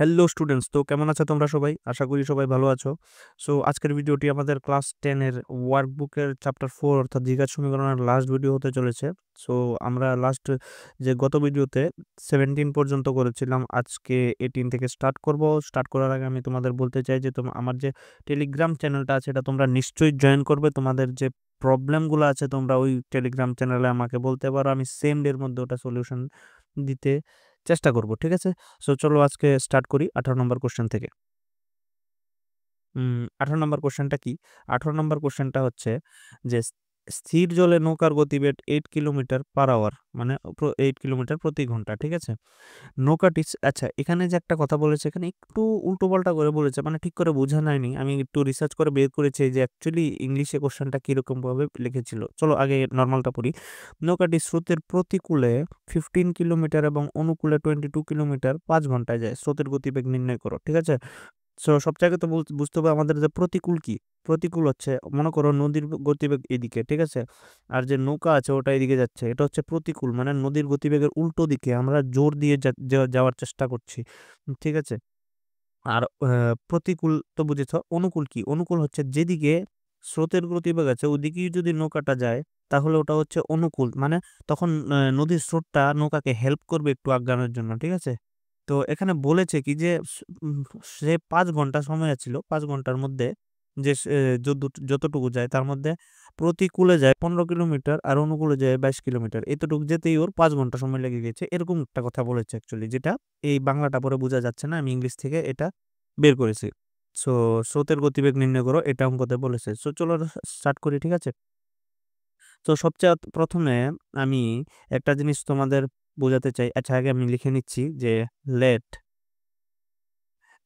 Hello students, তো কেমন আছো তোমরা সবাই? আশা করি সবাই ভালো আছো। সো আজকের ভিডিওটি আমাদের ক্লাস 10 এর ওয়ার্কবুকের চ্যাপ্টার 4 অর্থাৎ দ্বিঘাত সমীকরণের লাস্ট ভিডিও হতে চলেছে। সো আমরা লাস্ট যে গত ভিডিওতে 17 পর্যন্ত করেছিলাম, আজকে 18 থেকে স্টার্ট করব। স্টার্ট করার আগে আমি তোমাদের বলতে চাই যে আমার যে টেলিগ্রাম চ্যানেলটা আছে এটা তোমরা নিশ্চয়ই জয়েন করবে। তোমাদের যে প্রবলেমগুলো আছে তোমরা ওই টেলিগ্রাম চ্যানেলে আমাকে বলতে পারো, আমি সেম ডের মধ্যে ওটা সলিউশন দিতে চেষ্টা করব, ঠিক আছে? সো চলো আজকে স্টার্ট করি 18 নম্বর কোশ্চেন থেকে। 18 নম্বর কোশ্চেনটা কি? 18 নম্বর কোশ্চেনটা হচ্ছে যে স্থির জলে নৌকার গতিবেগ 8 কিলোমিটার/আওয়ার, মানে 8 কিলোমিটার প্রতি ঘন্টা, ঠিক আছে? নৌকাটি আচ্ছা, এখানে যে একটা কথা বলেছে এখানে একটু উল্টো পাল্টা করে বলেছে, মানে ঠিক করে বোঝা নাইনি। আমি একটু রিসার্চ করে বের করেছি যে অ্যাকচুয়ালি ইংলিশে কোশ্চেনটা কিরকম ভাবে লিখেছিল। চলো আগে নর্মালটা পড়ি। নৌকাটি স্রোতের প্রতিকূলে 15 কিলোমিটার এবং অনুকূলে 22 কিলোমিটার 5 ঘন্টায় যায়, স্রোতের গতিবেগ নির্ণয় করো, ঠিক আছে? সো সব জায়গায় তো বুঝতে হবে আমাদের যে প্রতিকূল কি। প্রতিকূল হচ্ছে, মনে করো নদীর গতিবেগ এদিকে, ঠিক আছে? আর যে নৌকা আছে ওটা এদিকে যাচ্ছে, এটা হচ্ছে প্রতিকূল, মানে নদীর গতিবেগের উল্টো দিকে আমরা জোর দিয়ে যাওয়ার চেষ্টা করছি, ঠিক আছে? আর প্রতিকূল তো বুঝেছ। অনুকূল কি? অনুকূল হচ্ছে যেদিকে স্রোতের গতিবেগ আছে ওদিকেই যদি নৌকাটা যায় তাহলে ওটা হচ্ছে অনুকূল, মানে তখন নদীর স্রোতটা নৌকাকে হেল্প করবে একটু আগানোর জন্য, ঠিক আছে? তো এখানে বলেছে কি যে সে 5 ঘন্টা সময় ছিল, 5 ঘন্টার মধ্যে যে যতটুকু যায় তার মধ্যে প্রতিকূলে যায় 15 কিলোমিটার আর অনুকূলে যায় 22 কিলোমিটার, এতটুকু যেতেই ওর 5 ঘন্টা সময় লেগে গেছে, এরকম একটা কথা বলেছে অ্যাকচুয়ালি, যেটা এই বাংলাটা পরে বোঝা যাচ্ছে না, আমি ইংলিশ থেকে এটা বের করেছি। সো স্রোতের গতিবেগ নির্ণয় করো, এটা অঙ্কতে বলেছে। সো চলো স্টার্ট করি, ঠিক আছে? তো সবচেয়ে প্রথমে আমি একটা জিনিস তোমাদের বোঝাতে চাই। আচ্ছা, আগে আমি লিখে নিচ্ছি যে লেট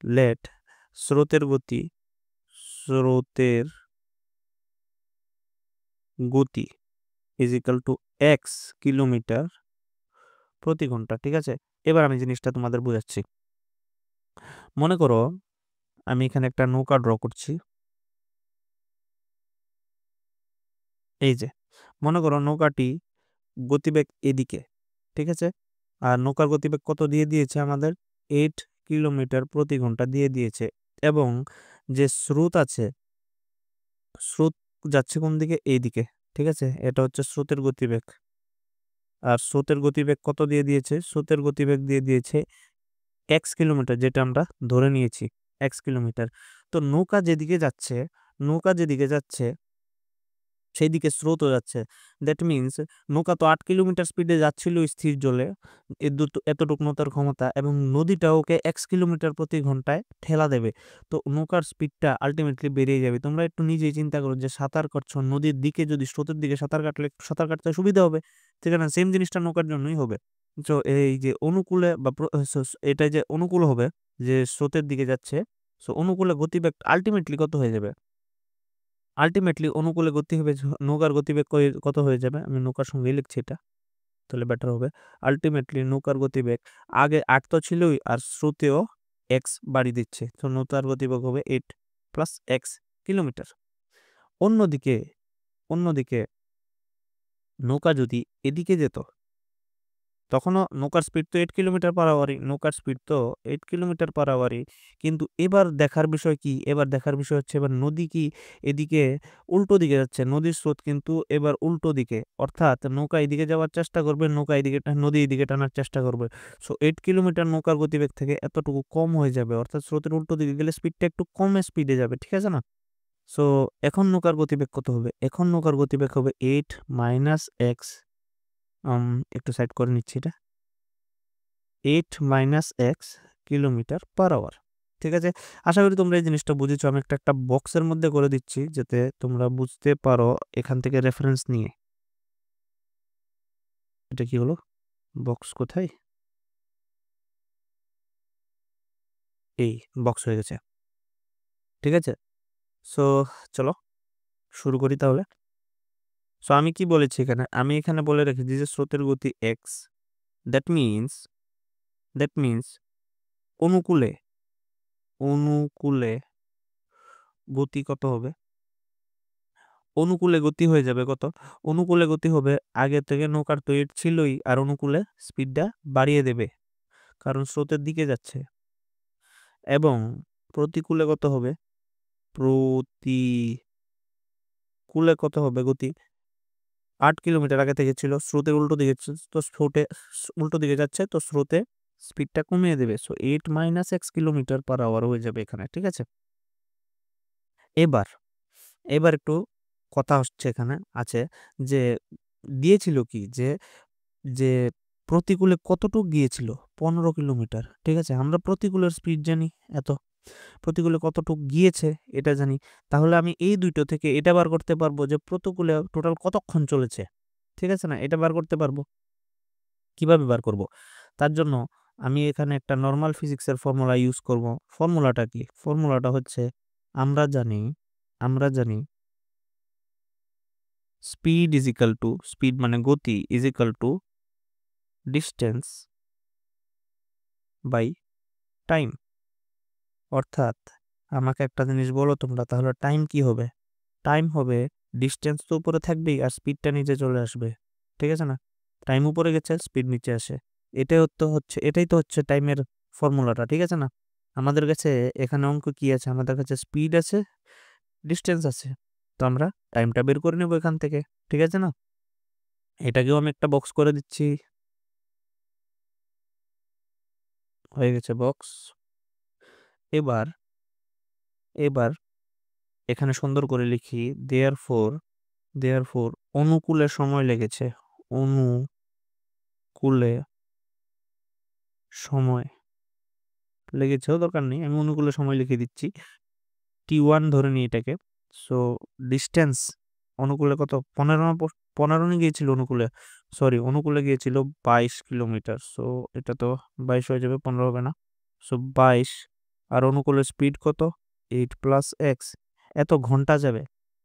লেট স্রোতের গতি স্রোতের গতি is equal two x kilometre প্রতি ঘন্টা, ঠিক আছে? এবার আমি জিনিসটা তোমাদের বোঝাচ্ছি। মনে করো আমি এখানে একটা নৌকা ড্র করছি, এই যে মনে করো নৌকাটি গতিবেগ এদিকে, ঠিক আছে? আর নৌকার গতিবেগ কত দিয়ে দিয়েছে আমাদের? 8 কিলোমিটার প্রতি ঘন্টা দিয়ে দিয়েছে। এবং যে স্রোত আছে, স্রোত যাচ্ছে কোন দিকে? এইদিকে, ঠিক আছে? এটা হচ্ছে স্রোতের গতিবেগ। আর স্রোতের গতিবেগ কত দিয়ে দিয়েছে? স্রোতের গতিবেগ দিয়ে দিয়েছে x কিলোমিটার, যেটা আমরা ধরে নিয়েছি x কিলোমিটার। তো নৌকা যেদিকে যাচ্ছে সেই দিকে স্রোতও যাচ্ছে। দ্যাট মিনস নৌকা তো 8 কিলোমিটার স্পিডে যাচ্ছিল স্থির জলে, এতটুকু নৌকার ক্ষমতা, এবং নদীটা ওকে x কিলোমিটার প্রতি ঘন্টায় ঠেলা দেবে। তো নৌকার স্পিডটা আলটিমেটলি বেরিয়ে যাবে। তোমরা একটু নিজেই চিন্তা করো যে সাঁতার কাটছো নদীর দিকে, যদি স্রোতের দিকে সাঁতার কাটলে সাঁতার কাটতে সুবিধা হবে, সেখানে সেম জিনিসটা নৌকার জন্যই হবে। তো এই যে অনুকূলে বা এটা যে অনুকূল হবে, যে স্রোতের দিকে যাচ্ছে, সো অনুকূলে গতিবেগ আলটিমেটলি কত হয়ে যাবে? আলটিমেটলি অনুকূলে গতি হবে নৌকার গতিবেগ কত হয়ে যাবে? আমি নৌকার সঙ্গে লিখছি এটা, তাহলে বেটার হবে। আলটিমেটলি নৌকার গতিবেগ আগে 8 তো ছিলই, আর শ্রুতেও এক্স বাড়ি দিচ্ছে, তো নৌকার গতিবেগ হবে 8 + x কিলোমিটার। অন্যদিকে অন্যদিকে নৌকা যদি এদিকে যেত, তখনও নৌকার স্পিড তো 8 কিলোমিটার/আওয়ারই, কিন্তু এবার দেখার বিষয় কি? এবার দেখার বিষয় হচ্ছে এবার নদী কি এদিকে উল্টো দিকে যাচ্ছে, নদীর স্রোত কিন্তু এবার উল্টো দিকে, অর্থাৎ নৌকা এদিকে যাওয়ার চেষ্টা করবে, নদী এদিকে টানার চেষ্টা করবে। সো 8 কিলোমিটার নৌকার গতিবেগ থেকে এতটুকু কম হয়ে যাবে, অর্থাৎ স্রোতের উল্টো দিকে গেলে স্পিডটা একটু কম স্পিডে যাবে, ঠিক আছে না? সো এখন নৌকার গতিবেগ কত হবে? এখন নৌকার গতিবেগ হবে 8 - x, একটু সাইড করে নিচ্ছি এটা, 8 - x কিলোমিটার/আওয়ার, ঠিক আছে? আশা করি তোমরা এই জিনিসটা বুঝেছো। আমি একটা বক্সের মধ্যে করে দিচ্ছি যাতে তোমরা বুঝতে পারো এখান থেকে রেফারেন্স নিয়ে। এটা কি হলো? বক্স কোথায়? এই বক্স হয়ে গেছে, ঠিক আছে? সো চলো শুরু করি তাহলে। সো আমি কি বলেছি এখানে? আমি এখানে বলে রেখেছি যে স্রোতের গতি x, that means that means অনুকূলে অনুকূলে গতি কত হবে? অনুকূলে গতি হয়ে যাবে কত? অনুকূলে গতি হবে, আগে থেকে নৌকার তো 8 ছিলই, আর অনুকূলে স্পিডটা বাড়িয়ে দেবে কারণ স্রোতের দিকে যাচ্ছে। এবং প্রতিকূলে কত হবে, প্রতিকূলে কত হবে গতি 8 কিলোমিটার আগে থেকে ছিল, স্রোতের উল্টো দিকে তো উল্টো দিকে যাচ্ছে, তো স্রোতে স্পিডটা কমিয়ে দেবে। So 8 minus x kilometre per hour হয়ে যাবে এখানে, ঠিক আছে। এবার এবার একটু কথা হচ্ছে এখানে আছে যে দিয়েছিল কি যে যে প্রতিকূলে কতটুক গিয়েছিল, 15 কিলোমিটার, ঠিক আছে। আমরা প্রতিকূলের স্পিড জানি এত, প্রতিকূলে কতটুক গিয়েছে এটা জানি। তাহলে আমি এই দুইটো থেকে এটা বার করতে পারবো যে প্রতিকূলে টোটাল কতক্ষণ চলেছে, ঠিক আছে না, এটা বার করতে পারবো। কিভাবে বার করব? তার জন্য আমি এখানে একটা নর্মাল ফিজিক্সের ফর্মুলা ইউজ করব। ফর্মুলাটা কি? ফর্মুলাটা হচ্ছে আমরা জানি স্পিড মানে গতি is equal to distance by time. অর্থাৎ আমাকে একটা জিনিস বলো তোমরা, তাহলে টাইম কি হবে? টাইম হবে ডিস্টেন্স তো উপরে থাকবেই আর স্পিডটা নিচে চলে আসবে, ঠিক আছে না। টাইম উপরে গেছে, স্পিড নিচে আসে। এটাই তো হচ্ছে টাইমের ফর্মুলাটা, ঠিক আছে না। আমাদের কাছে এখানে অঙ্ক কি আছে? আমাদের কাছে স্পিড আছে, ডিস্টেন্স আছে, তো আমরা টাইমটা বের করে নেবো এখান থেকে, ঠিক আছে না। এটাকেও আমি একটা বক্স করে দিচ্ছি, হয়ে গেছে বক্স। এবার এবার এখানে সুন্দর করে লিখি, দেয়ারফোর অনুকূলে সময় লেগেছে, অনুকূলে সময় লেগেছেও দরকার নেই, আমি অনুকূলে সময় লিখে দিচ্ছি, T1 ধরে নিই এটাকে। সো ডিস্টেন্স অনুকূলে কত, 15 গিয়েছিল অনুকূলে, অনুকূলে গিয়েছিল 22 কিলোমিটার। সো এটা তো 22 হয়ে যাবে, 15 হবে না। সো 22, আর অনুকূলের স্পিড কত, 8 প্লাস এক্স, এত ঘন্টা যাবে,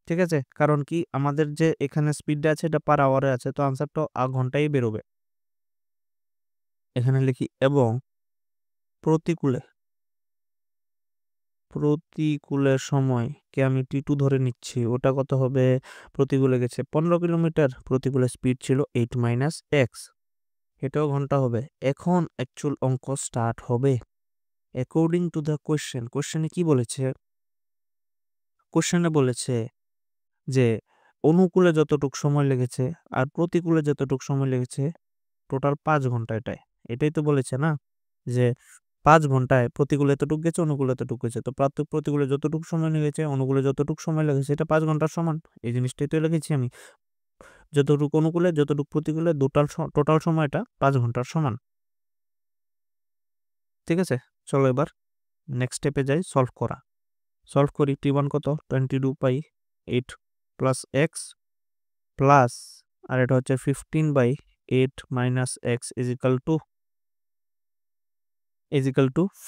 ঠিক আছে। কারণ কি আমাদের যে এখানে স্পিডটা আছে এটা পার আওয়ারে আছে, তো আনসারটা ঘন্টায় বেরোবে। এখানে লিখি এবং প্রতিকূলে প্রতিকূলের সময় কে আমি T2 ধরে নিচ্ছি, ওটা কত হবে, প্রতিকূলে গেছে 15 কিলোমিটার, প্রতিকূলে স্পিড ছিল 8 মাইনাস এক্স, এটাও ঘন্টা হবে। এখন অ্যাকচুয়াল অঙ্ক স্টার্ট হবে অ্যাকর্ডিং টু দ্য কোশ্চেনে কি বলেছে? কোশ্চেনে বলেছে যে অনুকূলে যতটুক সময় লেগেছে আর প্রতিকূলে যতটুক সময় লেগেছে টোটাল 5 ঘন্টা। এটাই তো বলেছে না, যে 5 ঘন্টায় প্রতিকূলে এতটুকু গেছে, অনুকূলে এতটুকু গেছে, তো প্রতিকূলে যতটুকু সময় লেগেছে অনুকূলে যতটুকু সময় লেগেছে এটা 5 ঘন্টার সমান। এই জিনিসটাই তো লিখেছি আমি, যতটুকু অনুকূলে যতটুকু প্রতিকূলে টোটাল সময়টা 5 ঘন্টার সমান, ঠিক আছে। চলো এবার নেক্সট স্টেপে যাই, সলভ করি। T1 কত, 22 পাই 8 প্লাস এক্স প্লাস, আর এটা হচ্ছে 15 by 8 minus x is equal to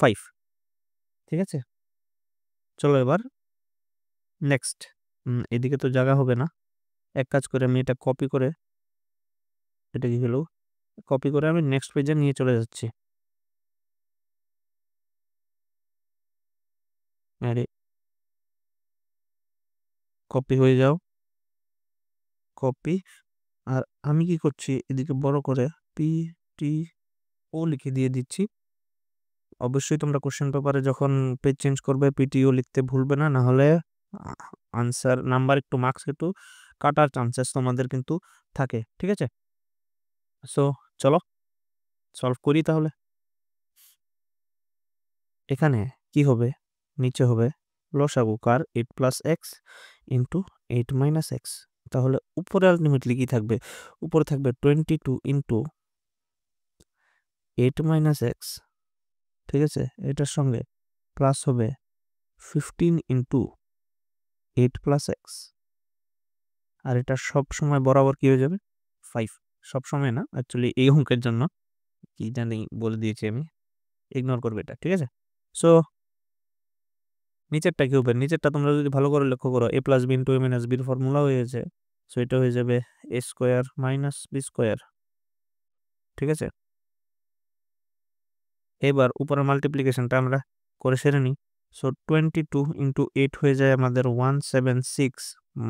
5, ঠিক আছে। চলো এবার নেক্সট, এদিকে তো জায়গা হবে না, এক কাজ করে আমি এটা কপি করে, এটা কি হলো, কপি করে আমি নেক্সট পেজে নিয়ে চলে যাচ্ছি। আরে কপি হয়ে যাও, কপি। আর আমি কি করছি, এদিকে বড় করে পি টি ও লিখে দিয়ে দিচ্ছি। অবশ্যই তোমরা কোশ্চেন পেপারে যখন পেজ চেঞ্জ করবে পিটিও লিখতে ভুলবে না, না হলে আনসার নাম্বার একটু মার্কস একটু কাটার চান্সেস তোমাদের কিন্তু থাকে, ঠিক আছে। সো চলো সলভ করি তাহলে। এখানে কি হবে, নিচে হবে লসাগু কার 8 plus x into 8 minus x, তাহলে উপরে আলটিমেটলি কি থাকবে, উপরে থাকবে 22 ইন্টু 8 মাইনাস এক্স, ঠিক আছে। এটার সঙ্গে প্লাস হবে 15 ইন্টু 8 প্লাস এক্স, আর এটা সব সময় বরাবর কি হয়ে যাবে 5, সব সময় না, অ্যাকচুয়ালি এই অঙ্কের জন্য কি জানি বলে দিয়েছি আমি, ইগনোর করবে এটা, ঠিক আছে। সো নিচেরটা কি হবে, নিচেরটা তোমরা যদি ভালো করে লক্ষ্য করো, a plus B into A minus বির ফর্মুলা হয়েছে। সো এটা হয়ে যাবে A square minus B square, ঠিক আছে। এবার উপরের মাল্টিপ্লিকেশনটা আমরা করে সেরে নিই। সো 22 ইন্টু 8 হয়ে যায় আমাদের 176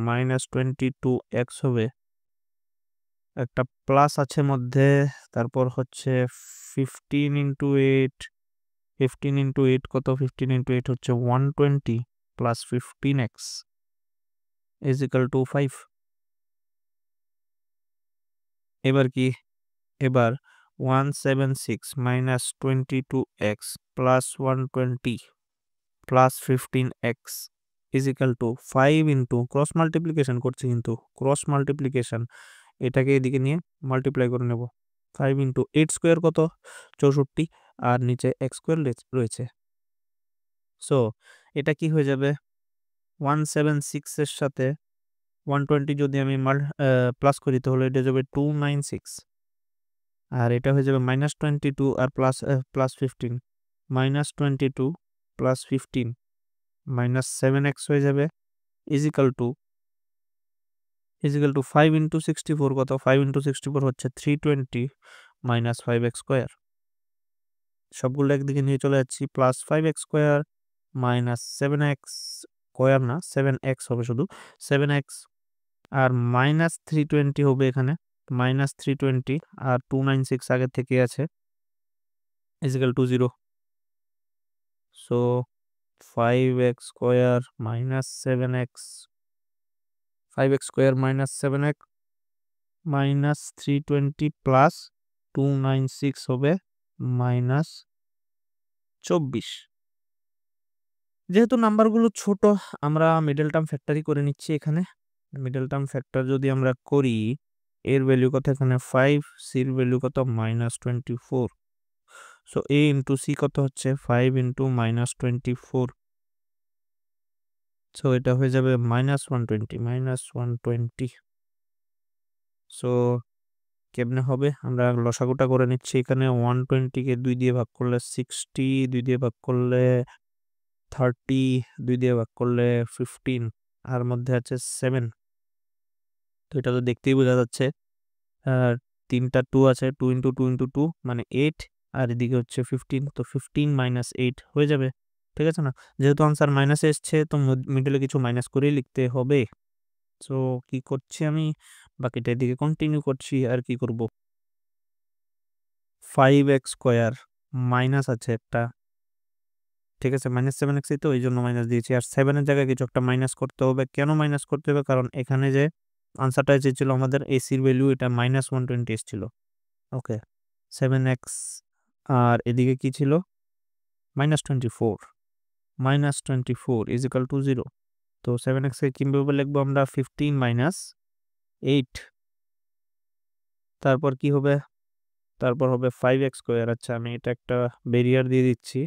মাইনাস 22 এক্স হবে, একটা প্লাস আছে মধ্যে, তারপর হচ্ছে 15 ইন্টু 8 15 ইন্টু 8 কত? 15 ইন্টু 8 হচ্ছে 120 plus 15x is equal to 5। এবার কি? এবার 176 minus 22x plus 120 plus 15x is equal to 5 into cross multiplication করছি, কিন্তু ক্রস মাল্টিপ্লিকেশন এটাকে এদিকে নিয়ে মাল্টিপ্লাই করে নেব। 5 ইন্টু 8 স্কোয়ার কত? 64, আর নিচে এক্স স্কোয়ার রয়েছে। সো এটা কি হয়ে যাবে? 176 এর সাথে 120 যদি আমি প্লাস করি তাহলে এটা যাবে 296, আর এটা হয়ে যাবে -22 আর plus plus 15, -22 plus 15 minus 7x হয়ে যাবে ইজ ইকাল টু 5 ইন্টু 64 কত? 5 ইন্টু 64 হচ্ছে 320 মাইনাস 5x স্কোয়ার। সবগুলো একদিকে নিয়ে চলে যাচ্ছি, plus 5x square minus 7x square না, 7x হবে শুধু, 7x আর মাইনাস 320 হবে এখানে, মাইনাস 320 আর 296 আগের থেকে আছে is equal two 0। So 5x square minus 7x, 5x square minus 7x minus 320 plus 296 হবে মাইনাস 24। যেহেতু নাম্বারগুলো ছোট আমরা মিডল টার্ম ফ্যাক্টরই করে নিচ্ছি। এখানে মিডল টার্ম ফ্যাক্টর যদি আমরা করি, এর ভ্যালু কত? এখানে 5, সির ভ্যালু কত? -24। সো a ইন্টু সি কত হচ্ছে? 5 ইন্টু -24। সো এটা হয়ে যাবে -120। সো কেমনে হবে? আমরা লসাগুটা করে নিচ্ছি। এখানে 120কে 2 দিয়ে ভাগ করলে 60, 2 দিয়ে ভাগ করলে 30, 2 দিয়ে ভাগ করলে 15, আর মধ্যে আছে 7। তো এটা তো দেখতেই বোঝা যাচ্ছে, আর 3টা 2 আছে, 2 ইন্টু 2 ইন্টু 2 মানে 8, আর এদিকে হচ্ছে 15, তো 15 মাইনাস 8 হয়ে যাবে। ঠিক আছে না? যেহেতু আনসার মাইনাসে এসছে তো মিডলে কিছু মাইনাস করেই লিখতে হবে। সো কি করছি আমি? বাকিটা এদিকে কন্টিনিউ করছি। আর কি করব? 5x স্কোয়ার মাইনাস আছে একটা, ঠিক আছে, -7x, তো এই জন্য মাইনাস দিয়েছি। আর 7 এর জায়গায় কিছু একটা মাইনাস করতে হবে। কেন মাইনাস করতে হবে? কারণ এখানে যে আনসারটা এসেছিল আমাদের এসির ভ্যালু, এটা -120 এসেছিল। ওকে, 7x আর এদিকে কি ছিল? -24, -24 ইজ ইকাল টু 0। তো 7x কে কিভাবে লিখবো আমরা? 15 মাইনাস 8, তারপর কি হবে? তারপর হবে 5x স্কোয়ার। আচ্ছা, আমি এটা একটা ব্যারিয়ার দিয়ে দিচ্ছি।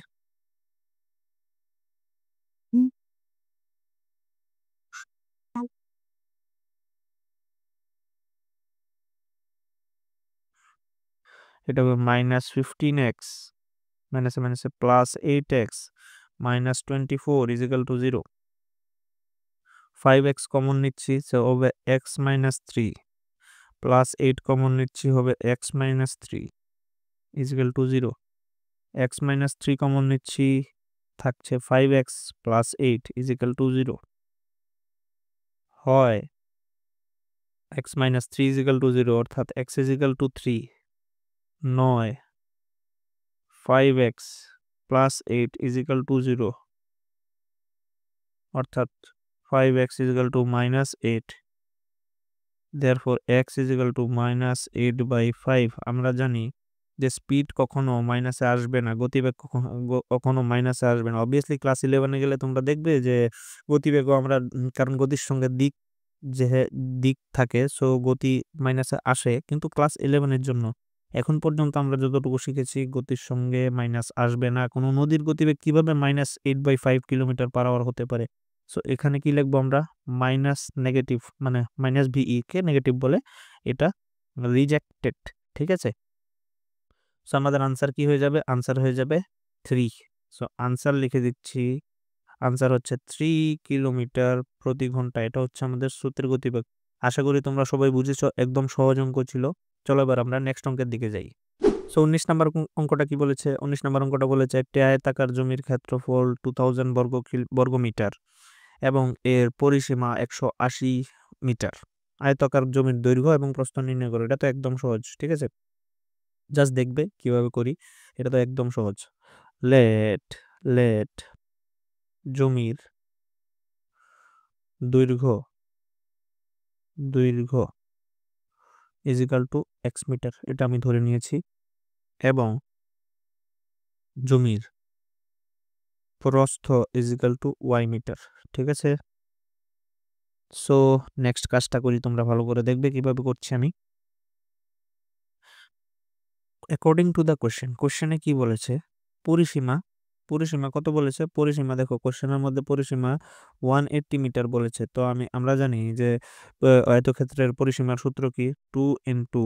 এটা হবে -15x মাইনাসে মাইনাসে plus 8x minus 24 is equal two 0। 5x common নিচ্ছি, সো হবে x মাইনাস 3 প্লাস 8 কমন নিচ্ছি, হবে x minus 3 is equal two 0। x minus 3 common নিচ্ছি, থাকছে 5x plus 8 is equal two 0। হয় x minus 3 is equal two 0, অর্থাৎ x is equal two 3, নয় 5x plus 8 is equal two 0, অর্থাৎ 5x is equal to -8, therefore x is equal to -8/5। আমরা জানি যে speed কখনো মাইনাসে আসবে না, গতিবেগ কখনো মাইনাসে আসবে না। অবভিয়াসলি ক্লাস 11-এ গেলে তোমরা দেখবে যে গতিবেগও আমরা, কারণ গতির সঙ্গে দিক থাকে, সো গতি মাইনাসে আসে, কিন্তু ক্লাস 11-এর জন্য এখন পর্যন্ত আমরা যতটুকু শিখেছি গতির সঙ্গে মাইনাস আসবে না। কোনো নদীর গতিবেগ কিভাবে -8/5 কিলোমিটার/আওয়ার হতে পারে? সো এখানে কি লিখবো আমরা? মাইনাস নেগেটিভ, মানে -VE কে নেগেটিভ বলে, এটা রিজেক্টেড। ঠিক আছে, সো আমাদের আনসার কি হয়ে যাবে? আনসার হয়ে যাবে 3। সো আনসার লিখে দিচ্ছি, আনসার হচ্ছে 3 কিলোমিটার প্রতি ঘন্টা। এটা হচ্ছে আমাদের স্রোতের গতিবেগ। আশা করি তোমরা সবাই বুঝেছো, একদম সহজ অঙ্ক ছিল। চলো এবার আমরা নেক্সট অঙ্কের দিকে যাই। সো 19 নাম্বার অঙ্কটা কি বলেছে? 19 নাম্বার অঙ্কটা বলেছে একটি আয়তাকার জমির ক্ষেত্রফল 2000 বর্গমিটার এবং এর পরিসীমা 180 মিটার। আয়তাকার জমির দৈর্ঘ্য এবং প্রস্থ নির্ণয় করো। এটা তো একদম সহজ, ঠিক আছে, জাস্ট দেখবে কিভাবে করি, এটা তো একদম সহজ। লেট লেট জমির দৈর্ঘ্য দৈর্ঘ্য ইজিক্যাল টু এক্স মিটার, এটা আমি ধরে নিয়েছি, এবং জমির প্রস্থ ইজিক্যাল টু ওয়াই মিটার। ঠিক আছে, সো নেক্সট কাজটা করি, তোমরা ভালো করে দেখবে কিভাবে করছি আমি। অ্যাকর্ডিং টু দ্য কোশ্চেনে কি বলেছে, পরিসীমা, পরিসীমা কত বলেছে, পরিসীমা দেখো কোশ্চেনের মধ্যে পরিসীমা 180 মিটার বলেছে। তো আমরা জানি যে আয়তক্ষেত্রের পরিসীমার সূত্র কি, 2 ইন্টু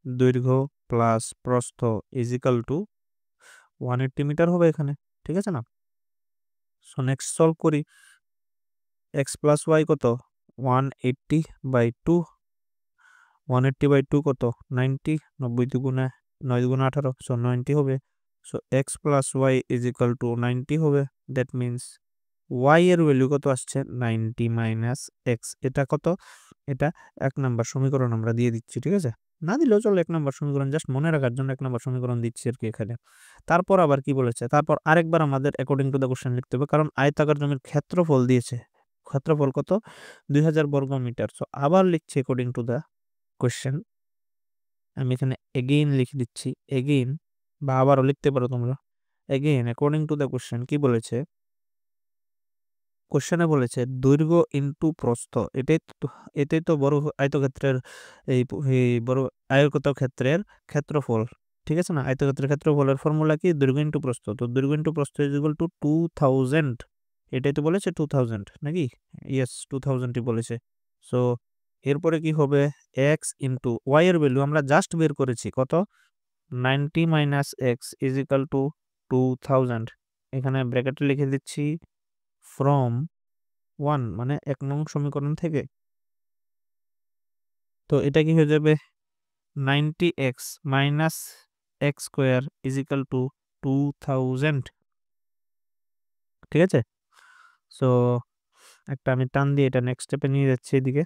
দৈর্ঘ্য প্লাস প্রস্থ ইজিক্যাল টু 180 মিটার হবে এখানে। ঠিক আছে না? সো নেক্সট সলভ করি। এক্স প্লাস ওয়াই কত, 180/2, 180/2 কত, 90, 90 দুগুণে 9 দুগুণে 18, সো 90 হবে। So x plus y is equal to 90 হবে। দ্যাট মিনস ওয়াই এর ভ্যালু কত আসছে, 90 মাইনাস এক্স। এটা কত, এটা 1 নাম্বার সমীকরণ আমরা দিয়ে দিচ্ছি। ঠিক আছে, না দিলেও চলো, 1 নাম্বার সমীকরণ জাস্ট মনে রাখার জন্য 1 নাম্বার সমীকরণ দিচ্ছি আর কি এখানে। তারপর আবার কি বলেছে, তারপর আরেকবার আমাদের অ্যাকর্ডিং টু দ্য কোশ্চেন লিখতে হবে, কারণ আয়তাকার জমির ক্ষেত্রফল দিয়েছে। ক্ষেত্রফল কত, 2000 বর্গ মিটার। সো আবার লিখছি অ্যাকর্ডিং টু দ্য কোশ্চেন, আমি এখানে এগেইন লিখে দিচ্ছি, এগেইন, বা আবারও লিখতে পারো তোমরা, again according to the question কি বলেছে, কোশ্চেনে বলেছে দৈর্ঘ্য ইন্টু প্রস্থ, এটাই তো বড় আয়তক্ষেত্রের এই বড় আয়তক্ষেত্রের ক্ষেত্রফল। ঠিক আছে না? আয়তক্ষেত্রের ক্ষেত্রফলের ফর্মুলা কি, দৈর্ঘ্য ইন্টু প্রস্থ। তো দৈর্ঘ্য ইন্টু প্রস্থ ইজ ইকুয়াল টু 2000, এটাই তো বলেছে 2000 নাকি, ইয়েস 2000ই বলেছে। সো এরপরে কি হবে, এক্স ইন্টু ওয়াই এর ভ্যালু আমরা জাস্ট বের করেছি কত, 90 minus x is equal two 2000। এখানে ব্র্যাকেটে লিখে দিচ্ছি ফ্রম 1, মানে 1 নং সমীকরণ থেকে। তো এটা কি হয়ে যাবে, 90x minus x square is equal two 2000। ঠিক আছে, সো একটা আমি টান দিয়ে এটা নেক্সট স্টেপে নিয়ে যাচ্ছি, এদিকে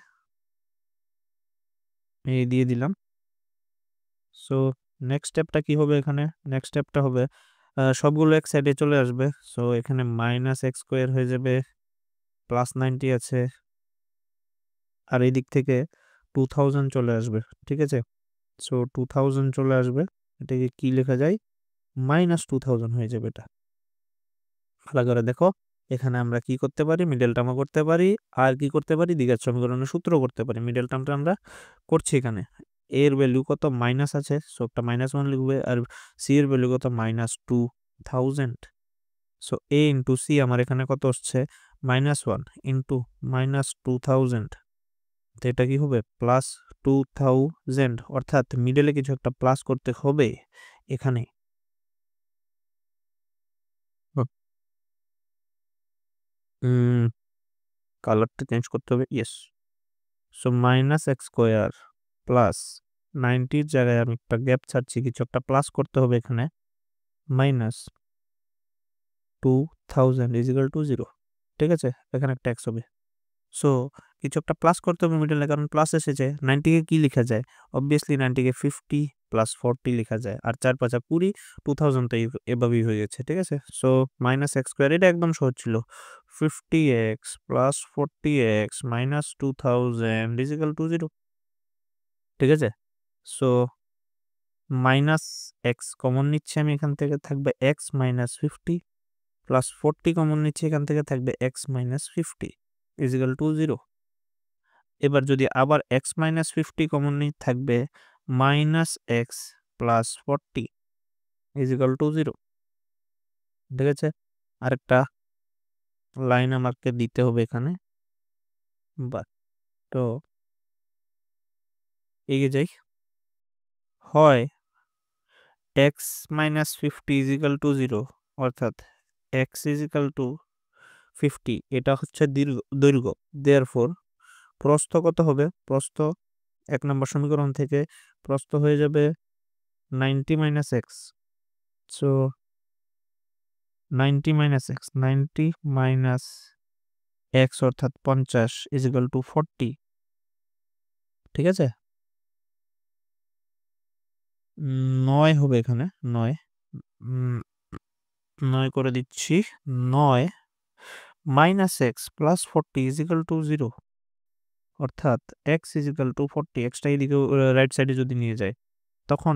এই দিয়ে দিলাম। সো নেক্সট স্টেপটা কি হবে এখানে, নেক্সট স্টেপটা হবে সবগুলো এক সাইডে চলে আসবে। সো এখানে মাইনাস এক্স স্কোয়ার হয়ে যাবে, প্লাস 90 আছে, আর এই দিক থেকে 2000 চলে আসবে। ঠিক আছে, সো 2000 চলে আসবে, এটাকে কি লেখা যায়, মাইনাস 2000 হয়ে যাবে এটা। ভালো করে দেখো, এখানে আমরা কি করতে পারি, মিডল টার্মও করতে পারি, আর কি করতে পারি, দ্বিঘাত সমীকরণের সূত্র করতে পারি। মিডল টার্মটা আমরা করছি এখানে, এর ভ্যালু কত মাইনাস আছে, সো একটা -1 লিখবে, আর সি এর ভ্যালু কত -2000। সো এ ইন্টু সি আমার এখানে কত আসছে, -1 ইন্টু -2000, তো এটা কি হবে +2000, অর্থাৎ মিডলে কিছু একটা প্লাস করতে হবে এখানে। কালারটা চেঞ্জ করতে হবে, yes. So minus x square plus 90-র জায়গায় আমি একটা গ্যাপ ছাড়ছি, কিছু একটা প্লাস করতে হবে এখানে, -2000 ইজ ইকুয়াল টু 0। ঠিক আছে, এখানে একটা এক্স হবে। সো কিছু একটা প্লাস করতে হবে মিডলে, কারণ প্লাস এসেছে। 90-কে কি লেখা যায়, অবভিয়াসলি 90-কে 50 + 40 লেখা যায়, আর 4×5 20, 2000 তো এভাবেই হয়ে গেছে। ঠিক আছে, সো মাইনাস এক্স স্কোয়ার, এটা একদম সহজ ছিল, 50x + 40x - 2000 is equal to 0। ঠিক আছে, সো মাইনাস এক্স কমন নিচ্ছে আমি, এখান থেকে থাকবে এক্স মাইনাস 50, প্লাস 40 কমন নিচ্ছে, এখান থেকে থাকবে x minus 50 is equal to 0। এবার যদি আবার এক্স মাইনাস 50 কমন নিই, থাকবে -x + 40 ইজ ইকুয়াল টু 0। ঠিক আছে, আরেকটা লাইন আমাকে দিতে হবে এখানে, বা তো এগিয়ে যাই, হয় x minus 50 is equal to 0, অর্থাৎ এক্স ইজ ইকুয়াল টু 50, এটা হচ্ছে দৈর্ঘ্য। দেয়ারফর প্রস্থ কত হবে, প্রস্থ 1 নম্বর সমীকরণ থেকে প্রস্থ হয়ে যাবে 90 minus x. So 90 minus x, 90 minus x অর্থাৎ 50 ইজ ইকুয়াল টু 40। ঠিক আছে, 9 হবে এখানে, 9। 9 করে দিচ্ছি। 9 minus x plus 40 is equal to 0, অর্থাৎ এক্স ইজিক্যাল টু 40, এক্সটা এদিকে রাইট সাইডে যদি নিয়ে যায়, তখন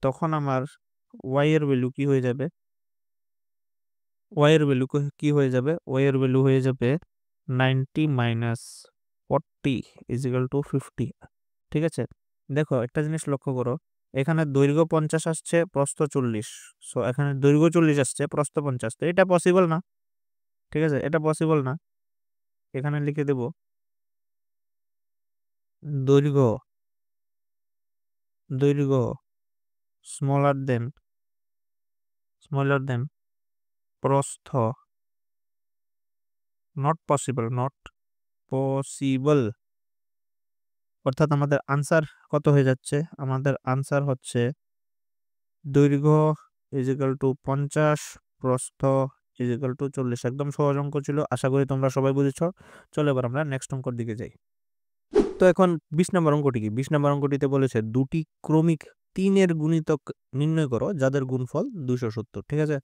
তখন আমার ওয়াই এর ভ্যালু কি হয়ে যাবে? ওয়াই এর ভ্যালু কি হয়ে যাবে? ওয়াই এর ভ্যালু হয়ে যাবে 90 মাইনাস 40 ইজিক্যাল টু 50। ঠিক আছে, দেখো একটা জিনিস লক্ষ্য করো, এখানে দৈর্ঘ্য 50 আসছে, প্রস্থ 40, সো এখানে দৈর্ঘ্য 40 আসছে, প্রস্থ 50, তো এটা পসিবল না। ঠিক আছে, এটা পসিবল না। এখানে লিখে দেব দৈর্ঘ্য দৈর্ঘ্য স্মলার দেন প্রস্থ, নট পসিবল। অর্থাৎ আমাদের আনসার কত হয়ে যাচ্ছে? আমাদের আনসার হচ্ছে দৈর্ঘ্য ইজিক্যাল টু 50, প্রস্থ ইজিক্যাল টু 40। একদম সহজ অঙ্ক ছিল, আশা করি তোমরা সবাই বুঝেছ। চলো এবার আমরা নেক্সট অঙ্কর দিকে যাই। তো এখন 20 নম্বর অঙ্কটি কি? 20 নম্বর অঙ্কটিতে বলেছে দুটি ক্রমিক 3-এর গুণিতক নির্ণয় করো যাদের গুণফল 270। ঠিক আছে,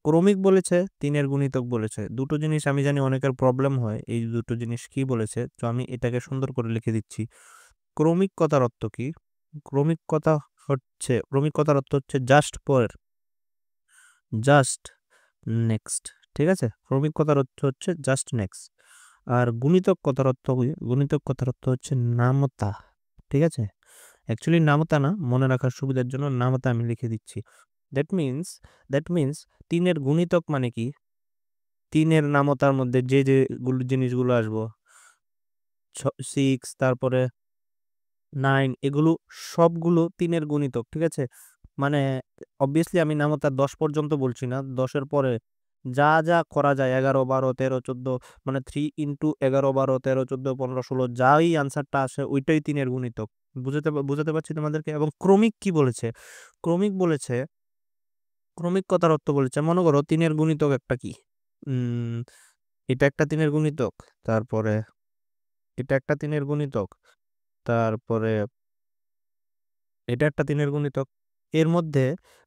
ক্রমিক বলেছে, 3-এর গুণিতক বলেছে, দুটো জিনিস আমি জানি অনেকের প্রবলেম হয়, এই দুটো জিনিস কি বলেছে, তো আমি এটাকে সুন্দর করে লিখে দিচ্ছি। ক্রমিক কথার অর্থ কি? ক্রমিক কথার অর্থ হচ্ছে জাস্ট পরের, জাস্ট নেক্সট। ঠিক আছে, ক্রমিক কথার অর্থ হচ্ছে জাস্ট নেক্সট। আর গুণিতক কথার অর্থ কি? গুণিতক কথার অর্থ হচ্ছে নামতা। ঠিক আছে, অ্যাকচুয়ালি নামতা না, মনে রাখার সুবিধার জন্য নামতা আমি লিখে দিচ্ছি। দ্যাট মিনস 3-এর গুণিতক মানে কি? 3-এর নামতার মধ্যে যে যে জিনিসগুলো আসবো, 6, তারপরে 9, এগুলো সবগুলো 3-এর গুণিতক। ঠিক আছে, মানে অবভিয়াসলি আমি নামতা 10 পর্যন্ত বলছি না, 10-এর পরে যা যা করা যায়, 11, 12, 13, 14, মানে 3 ইন্টু 11, 12, 13, 14, 15, 16, যাই আনসারটা আসে ওইটাই 3-এর গুণিতক। বুঝাতে পারছি তোমাদেরকে। এবং ক্রমিক কি বলেছে? ক্রমিক বলেছে, ক্রমিক কথার অর্থ বলেছে, মনে করো 3-এর গুণিতক একটা কি, উম এটা একটা 3-এর গুণিতক, তারপরে এটা একটা 3-এর গুণিতক, তারপরে এটা একটা 3-এর গুণিতক। এর মধ্যে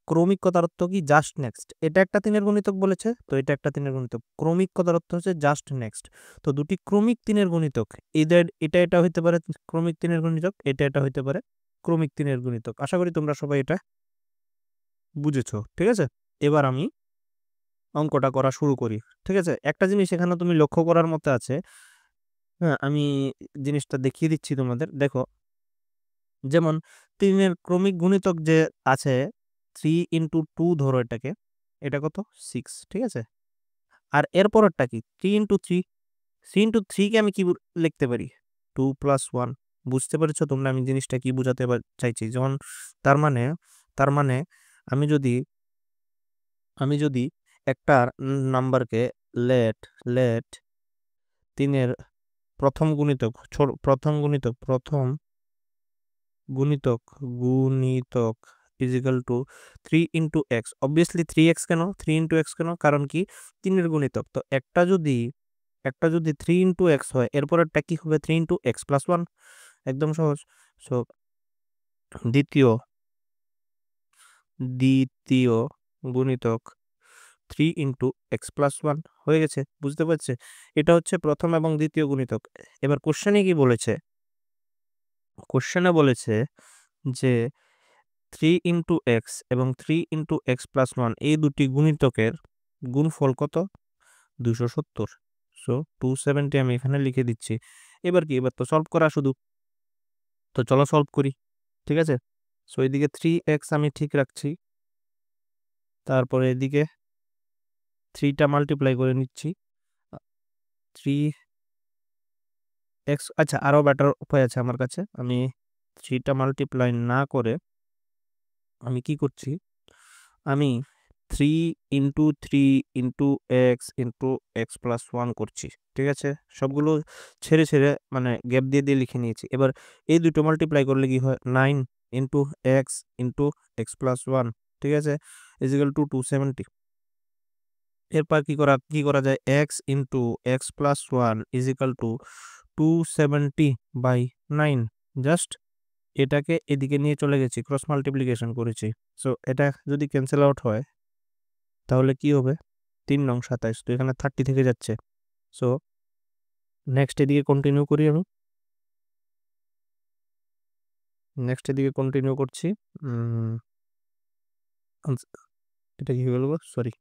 ক্রমিক কথার অর্থ কি? Just next. এটা একটা 3-এর গুণিতক বলেছে, তো এটা একটা 3-এর গুণিতক। ক্রমিক কথার অর্থ হচ্ছে জাস্ট নেক্সট। তো দুটি ক্রমিক 3-এর গুণিতক, এদের এটা হইতে পারে ক্রমিক 3-এর গুণিতক, এটা হইতে পারে ক্রমিক 3-এর গুণিতক। আশা করি তোমরা সবাই এটা বুঝেছো। ঠিক আছে, এবার আমি অঙ্কটা করা শুরু করি। ঠিক আছে, একটা জিনিস এখানে তুমি লক্ষ্য করার মতো আছে। হ্যাঁ, আমি জিনিসটা দেখিয়ে দিচ্ছি তোমাদের, দেখো। যেমন 3-এর ক্রমিক গুণিতক যে আছে, 3 ইন্টু 2 ধরো এটাকে, এটা কত? 6। ঠিক আছে, আর এর পরেরটা কি? 3 ইন্টু 3। 3 ইন্টু 3 কে আমি কি লিখতে পারি? 2 প্লাস 1। বুঝতে পেরেছো তোমরা আমি জিনিসটা কি বুঝাতে চাইছি? যেমন তার মানে তার মানে আমি যদি আমি যদি একটা নাম্বারকে লেট লেট 3-এর প্রথম গুণিতক গুণিতক গুণিতক is equal to 3 into x. Obviously 3x কেন? 3 ইন্টু এক্স কেন? কারণ কি? 3-এর গুণিতক। তো একটা যদি 3 ইন্টু এক্স হয়, এরপরেরটা কি হবে? 3 ইন্টু এক্স প্লাস 1। একদম সহজ। সো দ্বিতীয় দ্বিতীয় গুণিতক 3 ইন্টু এক্স প্লাস 1 হয়ে গেছে। বুঝতে পারছে? এটা হচ্ছে প্রথম এবং দ্বিতীয় গুণিতক। এবার কোশ্চেনে কি বলেছে? কোশ্চেনে বলেছে যে 3 ইন্টু এক্স এবং 3 ইন্টু এক্স প্লাস 1 এই দুটি গুণিতকের গুণফল কত? 270। সো 270 আমি এখানে লিখে দিচ্ছি। এবার কি? এবার তো সলভ করা শুধু, তো চলো সলভ করি। ঠিক আছে, সো এদিকে 3x আমি ঠিক রাখছি, তারপরে এদিকে 3টা মাল্টিপ্লাই করে নিচ্ছি। 3x, আচ্ছা আরো বেটার উপায় আছে আমার কাছে। আমি 3টা মাল্টিপ্লাই না করে আমি কি করছি? আমি 3 into 3 into x into x plus 1 করছি। ঠিক আছে, সবগুলো ছেড়ে ছেড়ে মানে গ্যাপ দিয়ে দিয়ে লিখে নিয়েছি। এবার এই দুটো মাল্টিপ্লাই করলে কি হয়? 9 into x into x plus 1, ঠিক আছে, ইজিক্যাল টু 270। এরপর কি করা যায়? X into x plus 1 is equal to 270/9। Just এটাকে এদিকে নিয়ে চলে গেছি, ক্রস মাল্টিপ্লিকেশন করেছি। সো এটা যদি ক্যান্সেল আউট হয়, তাহলে কি হবে 3 নং 27, তো এখানে 30 থেকে যাচ্ছে। সো নেক্সট এদিকে কন্টিনিউ করি, আমি নেক্সট এদিকে কন্টিনিউ করছি। এটা কি হয়ে গেল, সরি,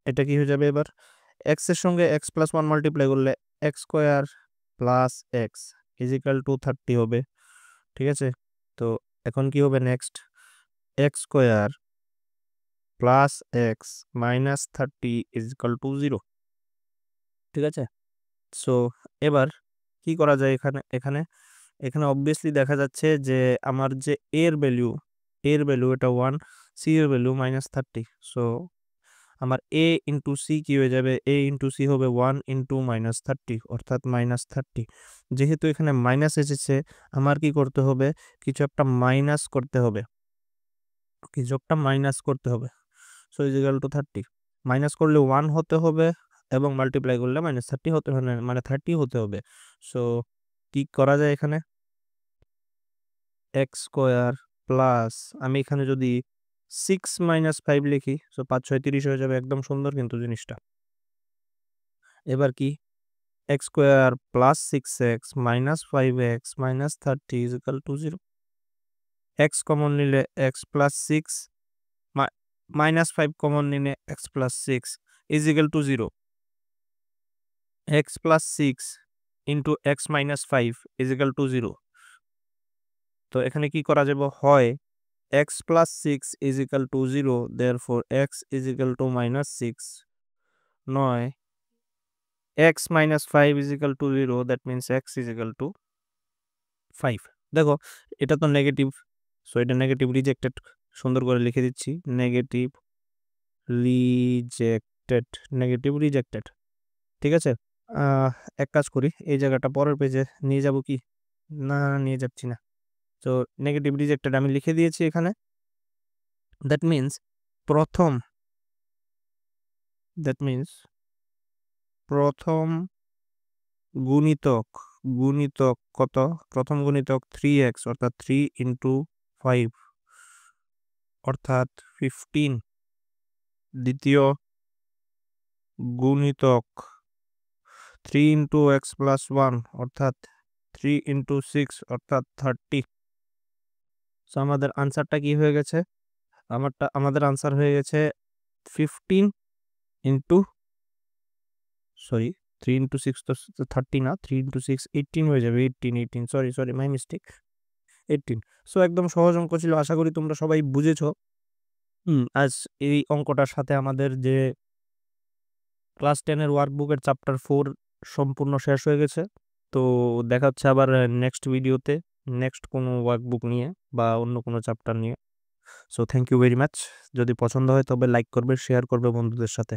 এটা কি হয়ে যাবে এবার, এক্স এর সঙ্গে এক্স প্লাস 1 মাল্টিপ্লাই করলে x square plus x is equal to 30 হবে, ঠিক আছে। তো এখন কি হবে next, x square plus x minus 30 is equal to 0, ঠিক আছে। সো এবার কি করা যায়, এখানে এখানে এখানে অবভিয়াসলি দেখা যাচ্ছে যে আমার যে এর ভ্যালু এটা 1, সি এর ভ্যালু -30। সো আমার এ ইন্টু সি কি হয়ে যাবে, এ ইন্টু সি হবে 1 ইন্টু -30 অর্থাৎ -30। যেহেতু এখানে মাইনাস এসেছে, আমার কি করতে হবে, কিছু একটা মাইনাস করতে হবে, সো ইজিক্যাল টু 30, মাইনাস করলে 1 হতে হবে এবং মাল্টিপ্লাই করলে -30 হতে হবে, মানে 30 হতে হবে। সো কি করা যায় এখানে, এক্স স্কোয়ার প্লাস, আমি এখানে যদি 6 - 5 লিখি, সো 5 6 30 হয়ে যাবে, একদম সুন্দর কিন্তু জিনিসটা। এবার কি, x square plus 6x minus 5x minus 30 is equal to 0, x common নিলে এক্স প্লাস 6 -5 কমন নিলে x plus 6 is equal to 0, x plus 6 into x minus 5 is equal to 0। তো এখানে কি করা যাবে, হয় x plus 6 is equal to 0, therefore x is equal to -6, নয় x minus 5 is equal to 0, that means x is equal to 5। দেখো এটা তো নেগেটিভ, সো এটা নেগেটিভ রিজেক্টেড, সুন্দর করে লিখে দিচ্ছি, নেগেটিভ রিজেক্টেড, ঠিক আছে। এক কাজ করি, এই জায়গাটা পরের পেজে নিয়ে যাব কি, না নিয়ে যাচ্ছি না। তো নেগেটিভ রিজেক্টেড আমি লিখে দিয়েছি এখানে, দ্যাট মিন্স প্রথম গুণিতক কত, প্রথম গুণিতক 3x অর্থাৎ 3 ইন্টু 5 অর্থাৎ 15, দ্বিতীয় গুণিতক 3 ইন্টু এক্স প্লাস 1 অর্থাৎ 3 ইন্টু 6 অর্থাৎ 30। সো আমাদের আনসারটা কি হয়ে গেছে, আমাদের আনসার হয়ে গেছে 15 ইন্টু, সরি 3 ইন্টু 6 তো 30 না, 3 ইন্টু 6 18 হয়ে যাবে, 18, সরি মাই মিস্টেক, 18। সো একদম সহজ অঙ্ক ছিল, আশা করি তোমরা সবাই বুঝেছো। আজ এই অঙ্কটার সাথে আমাদের যে ক্লাস 10-এর ওয়ার্কবুকের চ্যাপ্টার 4 সম্পূর্ণ শেষ হয়ে গেছে। তো দেখা হচ্ছে আবার নেক্সট ভিডিওতে, নেক্সট কোনো ওয়ার্কবুক নিয়ে বা অন্য কোনো চ্যাপ্টার নিয়ে। So thank you very much. যদি পছন্দ হয় তবে লাইক করবে, শেয়ার করবে বন্ধুদের সাথে।